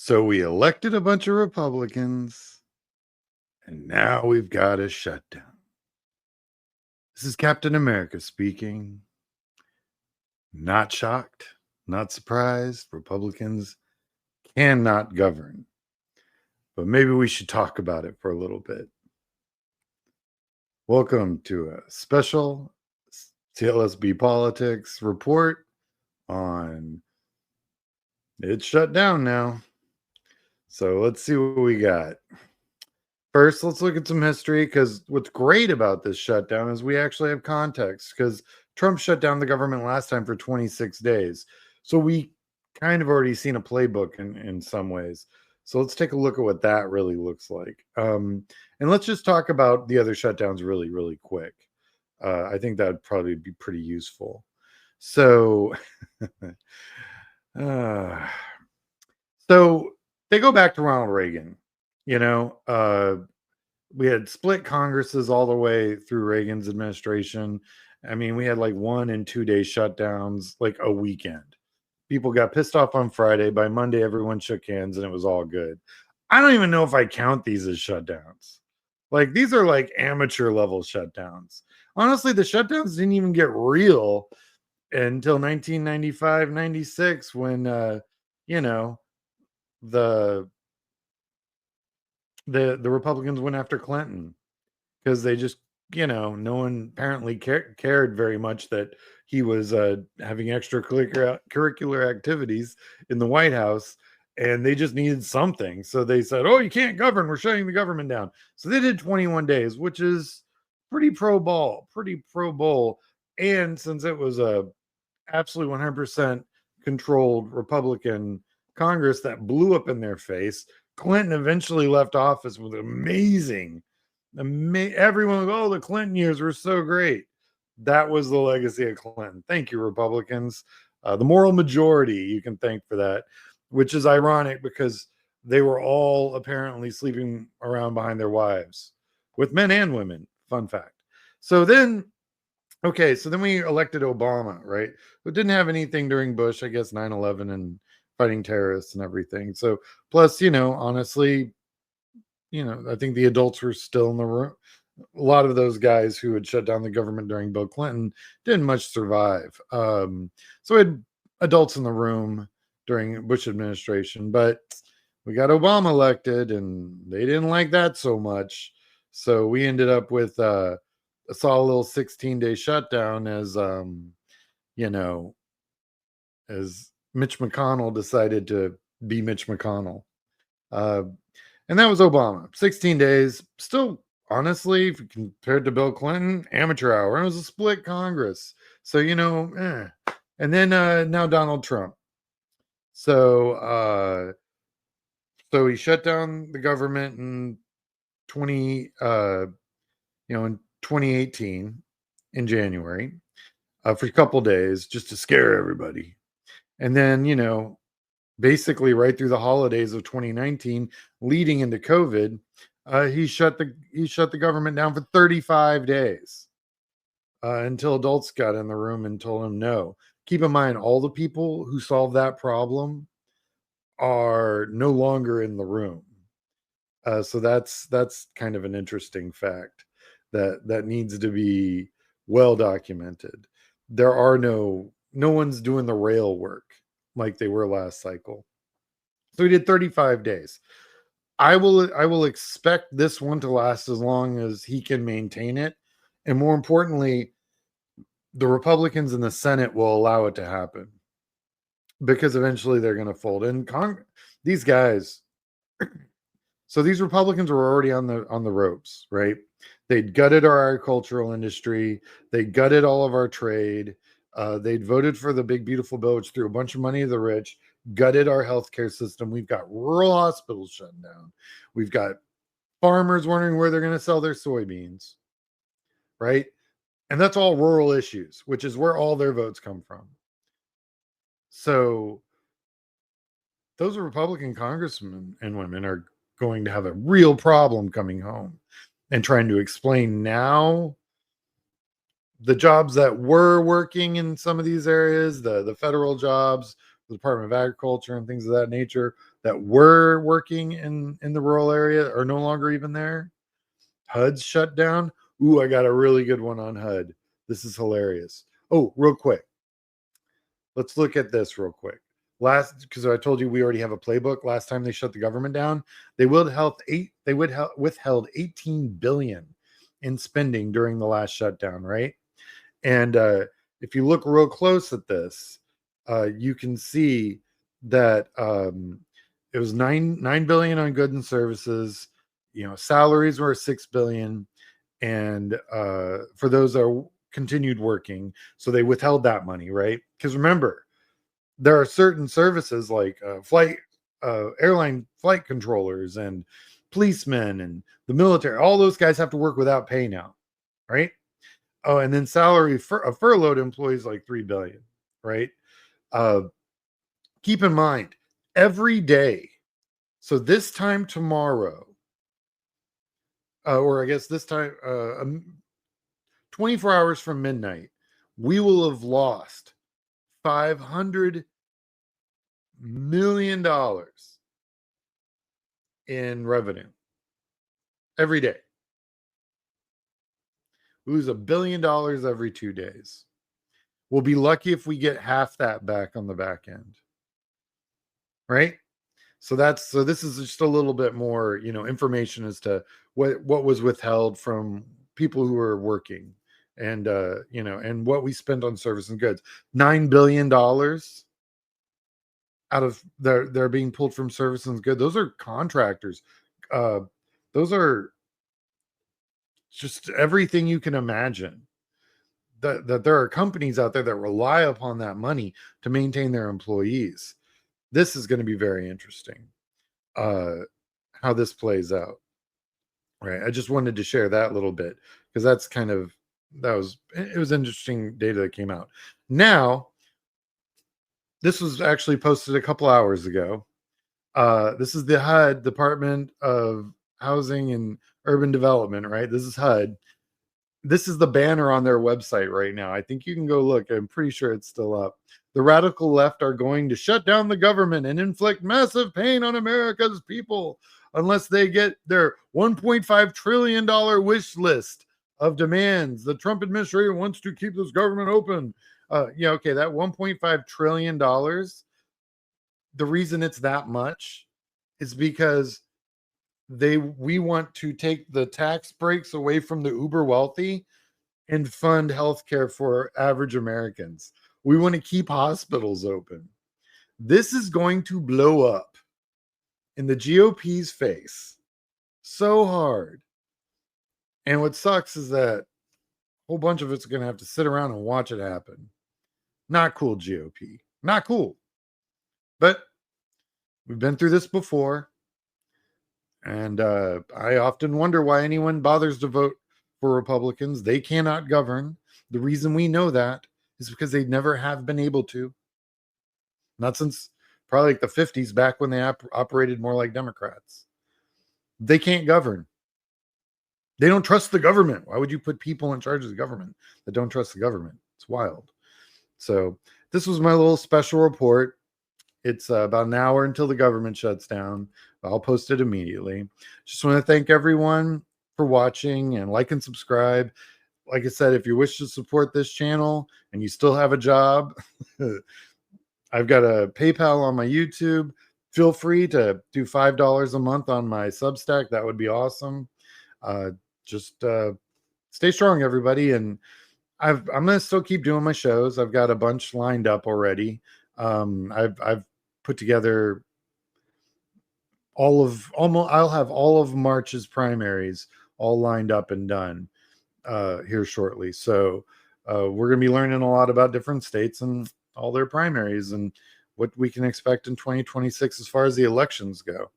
So we elected a bunch of Republicans, and now we've got a shutdown. This is Captain America speaking. Not shocked, not surprised. Republicans cannot govern. But maybe we should talk about it for a little bit. Welcome to a special TLSB Politics report on it's shut down now. So let's see what we got. First, let's look at some history because what's great about this shutdown is we actually have context because Trump shut down the government last time for 26 days. So we kind of already seen a playbook in some ways. So let's take a look at what that really looks like. And let's just talk about the other shutdowns really, really quick. I think that would probably be pretty useful. So, uh, so they go back to Ronald Reagan. We had split Congresses all the way through Reagan's administration. I mean, we had like 1 and 2 day shutdowns, like a weekend. People got pissed off on Friday. By Monday, everyone shook hands and it was all good. I don't even know if I count these as shutdowns. Like, these are like amateur level shutdowns. Honestly, the shutdowns didn't even get real until 1995, 96, when, the Republicans went after Clinton because they just, no one apparently cared very much that he was having extracurricular activities in the White House, and they just needed something. So they said, "Oh, you can't govern. We're shutting the government down." So they did 21 days, which is pretty pro bowl. And since it was a absolutely 100% controlled Republican Congress that blew up in their face, Clinton eventually left office with everyone, oh, the Clinton years were so great. That was the legacy of Clinton. Thank you, Republicans. The moral majority you can thank for that, which is ironic because they were all apparently sleeping around behind their wives with men and women. Fun fact. So then we elected Obama, right? Who didn't have anything during Bush, I guess 9/11 and fighting terrorists and everything. So plus, honestly, I think the adults were still in the room. A lot of those guys who had shut down the government during Bill Clinton didn't much survive. So we had adults in the room during Bush administration, but we got Obama elected and they didn't like that so much. So we ended up with a solid little 16-day shutdown as as Mitch McConnell decided to be Mitch McConnell. And that was Obama. 16 days. Still, honestly, if you compared to Bill Clinton, amateur hour. It was a split Congress. So, And then now Donald Trump. So he shut down the government in 2018 in January for a couple days just to scare everybody. And then, basically right through the holidays of 2019 leading into COVID, he shut the government down for 35 days until adults got in the room and told him no. Keep in mind, all the people who solved that problem are no longer in the room. So that's kind of an interesting fact that needs to be well documented. There are no one's doing the rail work like they were last cycle. So he did 35 days. I will expect this one to last as long as he can maintain it. And more importantly, the Republicans in the Senate will allow it to happen because eventually they're going to fold. And these guys, so these Republicans were already on the ropes, right? They'd gutted our agricultural industry. They gutted all of our trade. They'd voted for the big, beautiful bill, which threw a bunch of money to the rich, gutted our healthcare system. We've got rural hospitals shut down. We've got farmers wondering where they're going to sell their soybeans, right? And that's all rural issues, which is where all their votes come from. So those Republican congressmen and women are going to have a real problem coming home and trying to explain now the jobs that were working in some of these areas, the federal jobs, the Department of Agriculture and things of that nature that were working in the rural area are no longer even there. HUD's shut down. Ooh, I got a really good one on HUD. This is hilarious. Oh, real quick. Let's look at this real quick. Because I told you we already have a playbook. Last time they shut the government down, they withheld 18 billion in spending during the last shutdown, right? And if you look real close at this, you can see that it was 9 billion on goods and services. Salaries were 6 billion, and for those that continued working, so they withheld that money, right? Because remember, there are certain services like airline flight controllers and policemen and the military. All those guys have to work without pay now, right? Oh, and then salary for furloughed employees like 3 billion, right? Keep in mind, every day. So this time tomorrow, or I guess this time, 24 hours from midnight, we will have lost $500 million in revenue every day. Lose $1 billion every 2 days. We'll be lucky if we get half that back on the back end, right? So this is just a little bit more, information as to what was withheld from people who are working, and and what we spent on service and goods. $9 billion out of they're being pulled from service and goods. Those are contractors. Those are just everything you can imagine. That there are companies out there that rely upon that money to maintain their employees. This is going to be very interesting, how this plays out. Right. I just wanted to share that little bit because it was interesting data that came out. Now, this was actually posted a couple hours ago. This is the HUD, Department of Housing and Urban Development, right? This is HUD. This is the banner on their website right now. I think you can go look. I'm pretty sure it's still up. The radical left are going to shut down the government and inflict massive pain on America's people unless they get their $1.5 trillion wish list of demands. The Trump administration wants to keep this government open. That $1.5 trillion, the reason it's that much is because we want to take the tax breaks away from the uber wealthy and fund healthcare for average Americans. We want to keep hospitals open. This is going to blow up in the GOP's face so hard. And what sucks is that a whole bunch of it's going to have to sit around and watch it happen. Not cool, GOP. Not cool. But we've been through this before. And I often wonder why anyone bothers to vote for Republicans. They cannot govern. The reason we know that is because they never have been able to. Not since probably like the 50s, back when they operated more like Democrats. They can't govern. They don't trust the government. Why would you put people in charge of the government that don't trust the government? It's wild. So this was my little special report. It's about an hour until the government shuts down. I'll post it immediately. Just want to thank everyone for watching and like and subscribe. Like I said, if you wish to support this channel and you still have a job, I've got a PayPal on my YouTube. Feel free to do $5 a month on my Substack. That would be awesome. Just stay strong, everybody. And I'm going to still keep doing my shows. I've got a bunch lined up already. I've put together I'll have all of March's primaries all lined up and done here shortly. So we're going to be learning a lot about different states and all their primaries and what we can expect in 2026 as far as the elections go.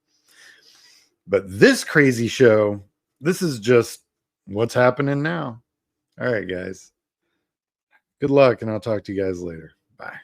But this crazy show, this is just what's happening now. All right, guys. Good luck, and I'll talk to you guys later. Bye.